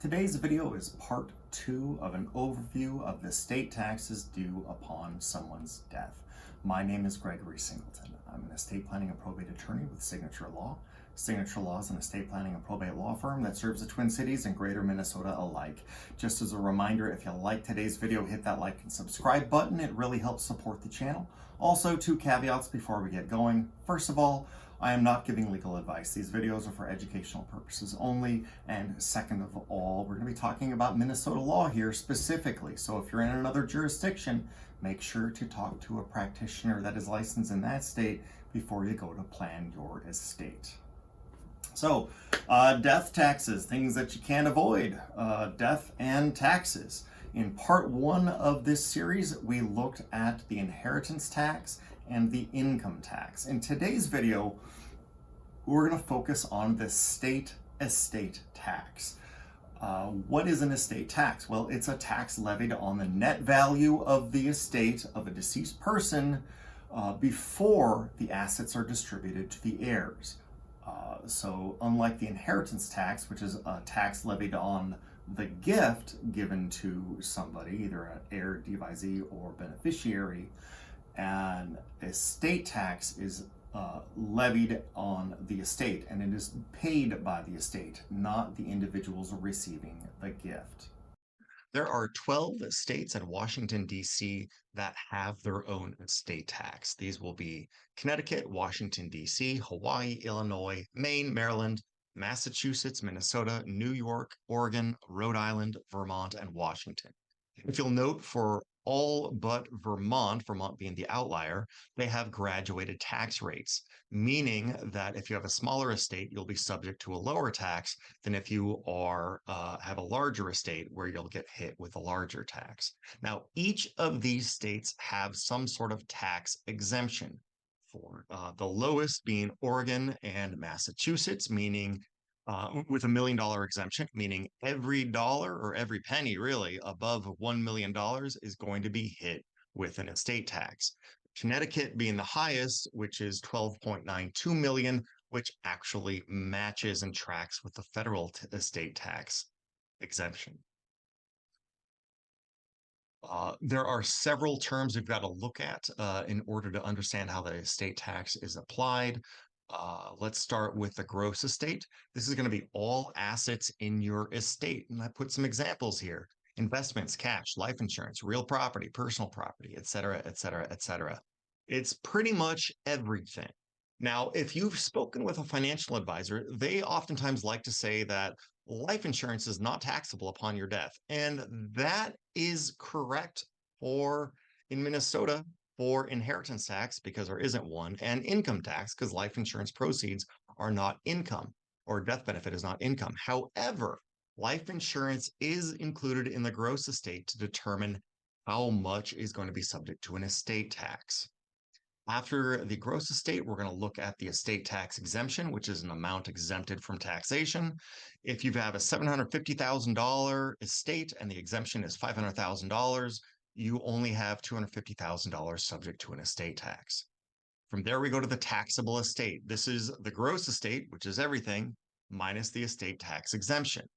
Today's video is part 2 of an overview of the state taxes due upon someone's death. My name is Gregory Singleton. I'm an estate planning and probate attorney with Signature Law. Signature Law is an estate planning and probate law firm that serves the Twin Cities and Greater Minnesota alike. Just as a reminder, if you like today's video, hit that like and subscribe button. It really helps support the channel. Also, 2 caveats before we get going. First of all, I am not giving legal advice. These videos are for educational purposes only. And second of all, we're going to be talking about Minnesota law here specifically. So if you're in another jurisdiction, make sure to talk to a practitioner that is licensed in that state before you go to plan your estate. So, death taxes, things that you can't avoid, death and taxes. In part 1 of this series, we looked at the inheritance tax and the income tax. In today's video, we're going to focus on the state estate tax. What is an estate tax? Well, it's a tax levied on the net value of the estate of a deceased person before the assets are distributed to the heirs. So unlike the inheritance tax, which is a tax levied on the gift given to somebody, either an heir, devisee, or beneficiary, an estate tax is levied on the estate, and it is paid by the estate, not the individuals receiving the gift. There are 12 states and Washington, D.C. that have their own estate tax. These will be Connecticut, Washington, D.C., Hawaii, Illinois, Maine, Maryland, Massachusetts, Minnesota, New York, Oregon, Rhode Island, Vermont, and Washington. If you'll note, for all but Vermont being the outlier, they have graduated tax rates, meaning that if you have a smaller estate, you'll be subject to a lower tax than if you have a larger estate where you'll get hit with a larger tax. Now, each of these states have some sort of tax exemption. For the lowest being Oregon and Massachusetts, meaning with $1 million exemption, meaning every dollar or every penny really above $1 million is going to be hit with an estate tax. Connecticut being the highest, which is 12.92 million, which actually matches and tracks with the federal estate tax exemption. There are several terms we've got to look at in order to understand how the estate tax is applied. Let's start with the gross estate. This is going to be all assets in your estate. And I put some examples here: investments, cash, life insurance, real property, personal property, et cetera, et cetera, et cetera. It's pretty much everything. Now, if you've spoken with a financial advisor, they oftentimes like to say that life insurance is not taxable upon your death. And that is correct in Minnesota for inheritance tax, because there isn't one, and income tax, because life insurance proceeds are not income, or death benefit is not income. However, life insurance is included in the gross estate to determine how much is going to be subject to an estate tax. After the gross estate, we're going to look at the estate tax exemption, which is an amount exempted from taxation. If you have a $750,000 estate and the exemption is $500,000, you only have $250,000 subject to an estate tax. From there, we go to the taxable estate. This is the gross estate, which is everything, minus the estate tax exemption.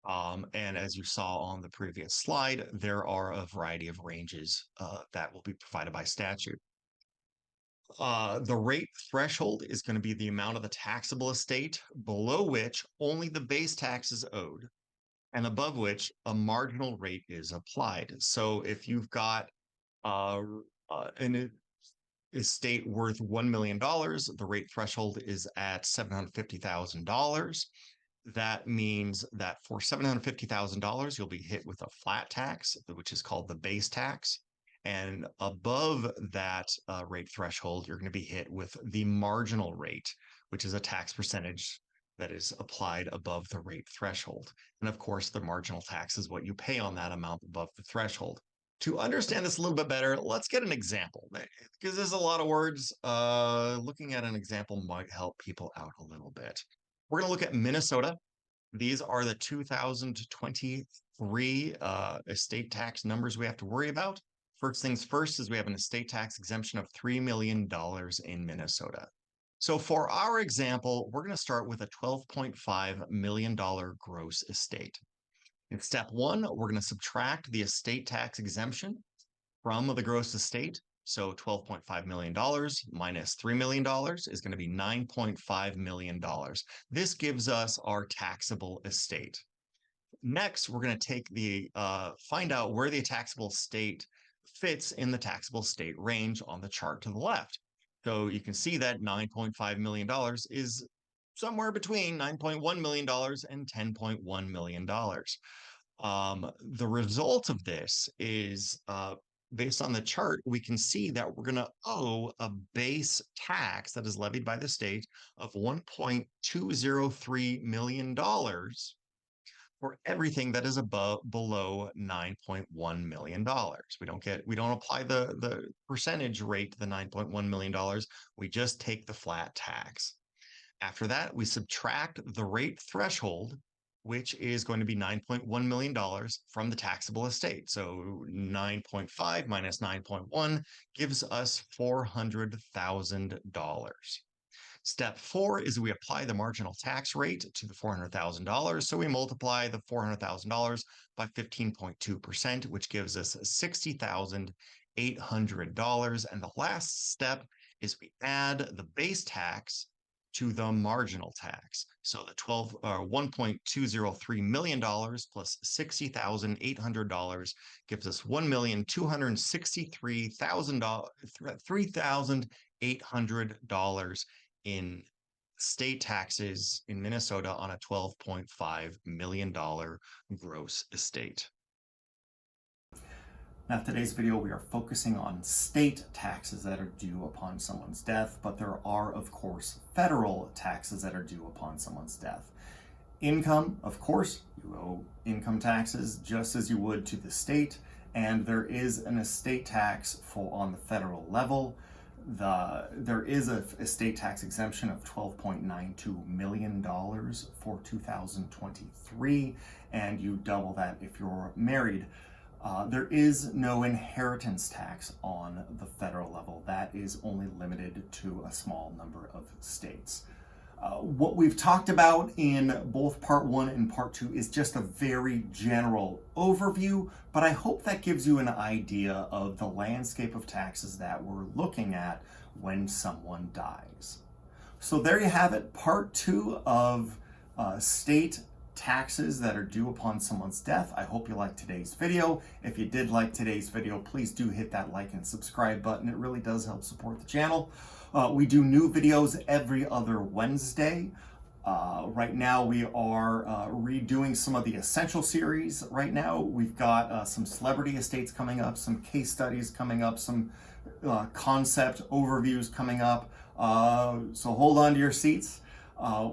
And as you saw on the previous slide, there are a variety of ranges that will be provided by statute. The rate threshold is going to be the amount of the taxable estate below which only the base tax is owed, and above which a marginal rate is applied. So if you've got an estate worth $1 million, the rate threshold is at $750,000. That means that for $750,000, you'll be hit with a flat tax, which is called the base tax. And above that rate threshold, you're going to be hit with the marginal rate, which is a tax percentage that is applied above the rate threshold. And of course, the marginal tax is what you pay on that amount above the threshold. To understand this a little bit better, let's get an example, because there's a lot of words. Looking at an example might help people out a little bit. We're going to look at Minnesota. These are the 2023 estate tax numbers we have to worry about. First things first is we have an estate tax exemption of $3 million in Minnesota. So for our example, we're going to start with a $12.5 million gross estate. In step one, we're going to subtract the estate tax exemption from the gross estate. So $12.5 million minus $3 million is going to be $9.5 million. This gives us our taxable estate. Next, we're going to take find out where the taxable estate fits in the taxable estate range on the chart to the left. So you can see that $9.5 million is somewhere between $9.1 million and $10.1 million. The result of this is, based on the chart, we can see that we're going to owe a base tax that is levied by the state of $1.203 million for everything that is below $9.1 million. We don't apply the percentage rate to the $9.1 million. We just take the flat tax. After that, we subtract the rate threshold, which is going to be $9.1 million from the taxable estate. So 9.5 minus 9.1 gives us $400,000. Step 4 is we apply the marginal tax rate to the $400,000. So we multiply the $400,000 by 15.2%, which gives us $60,800. And the last step is we add the base tax to the marginal tax. So the $1.203 million plus $60,800 gives us $1,263,800 in state taxes in Minnesota on a $12.5 million gross estate. Now, today's video, we are focusing on state taxes that are due upon someone's death, but there are, of course, federal taxes that are due upon someone's death. Income, of course, you owe income taxes just as you would to the state, and there is an estate tax on the federal level. There is a estate tax exemption of $12.92 million for 2023, and you double that if you're married. There is no inheritance tax on the federal level. That is only limited to a small number of states. What we've talked about in both part 1 and part 2 is just a very general overview, but I hope that gives you an idea of the landscape of taxes that we're looking at when someone dies. So there you have it, part 2 of state taxes that are due upon someone's death. I hope you liked today's video. If you did like today's video, please do hit that like and subscribe button. It really does help support the channel. We do new videos every other Wednesday. Right now we are redoing some of the essential series. Right now we've got some celebrity estates coming up, some case studies coming up, some concept overviews coming up. So hold on to your seats.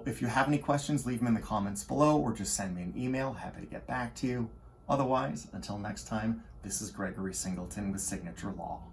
If you have any questions, leave them in the comments below or just send me an email. Happy to get back to you. Otherwise, until next time, this is Gregory Singleton with Signature Law.